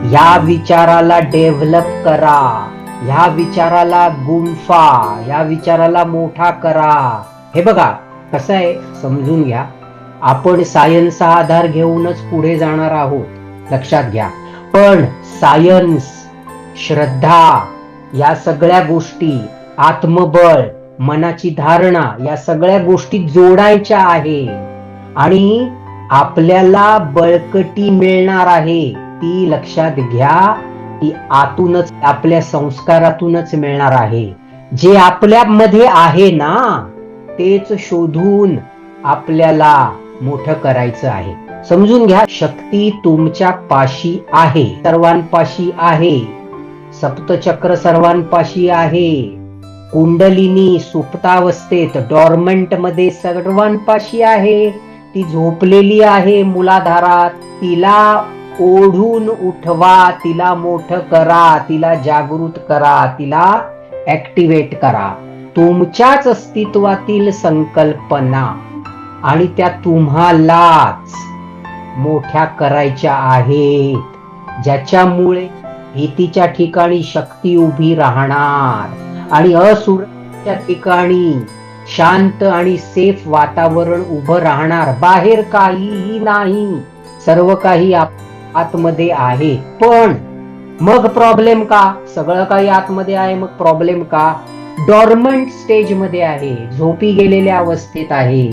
ह्या विचाराला डेव्हलप करा, ह्या विचाराला गुंफा, ह्या विचाराला मोठा करा. हे बघा कसं आहे समजून घ्या. आपण सायन्सचा आधार घेऊनच पुढे जाणार आहोत, लक्षात घ्या. पण सायन्स, श्रद्धा, या सगळ्या गोष्टी, आत्मबळ, मनाची धारणा, या सगळ्या गोष्टी जोडायच्या आहे. आणि आपल्याला बळकटी मिळणार आहे, ती लक्षात घ्या. ती आतूनच, आपल्या संस्कारातूनच मिळणार आहे. जे आपल्यामध्ये आहे ना तेच शोधून आपल्याला मोठं करायचं आहे. समजून घ्या, शक्ती तुमच्या पाशी आहे, सर्वांपाशी आहे. सप्तचक्र सर्वांपाशी आहे. कुंडलिनी सुप्तावस्थेत, डॉर्मंट मध्ये सर्वांपाशी आहे. ती झोपलेली आहे मूलाधारात. तिला ओढून उठवा, तिला मोठं करा, तिला जागृत करा, तिला ऍक्टिव्हेट करा. तुमच्याच अस्तित्वातील संकल्पना आणि त्या तुम्हालाच मोठ्या करायच्या आहेत, ज्याच्यामुळे भीतीच्या ठिकाणी शक्ती उभी राहणार आणि असुरक्षेच्या ठिकाणी शांत आणि सेफ वातावरण उभं राहणार. बाहेर काहीही नाही, सर्व काही आतमध्ये आहे. पण मग प्रॉब्लेम का? सगळं काही आतमध्ये आहे, मग प्रॉब्लेम का? डॉर्मंट स्टेज मध्ये आहे, झोपी गेलेल्या अवस्थेत आहे.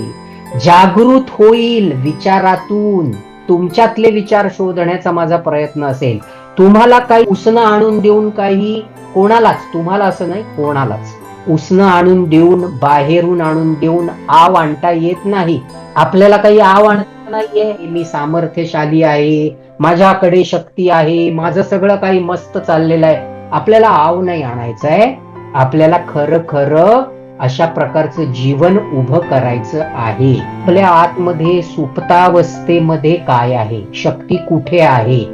जागृत होईल विचारातून. तुमच्यातले विचार शोधण्याचा माझा प्रयत्न असेल. तुम्हाला काही उसणं आणून देऊन, काही कोणालाच, तुम्हाला असं नाही, कोणालाच उसणं आणून देऊन, बाहेरून आणून देऊन आव आणता येत नाही. आपल्याला काही आव आणता नाहीये. मी सामर्थ्यशाली आहे, माझ्याकडे शक्ती आहे, माझं सगळं काही मस्त चाललेलं आहे. आपल्याला आव नाही आणायचंय. आपल्याला खरं खरं अशा प्रकारचं जीवन उभं करायचं आहे. आपल्या आतमध्ये सुप्तावस्थेमध्ये काय आहे, शक्ती कुठे आहे,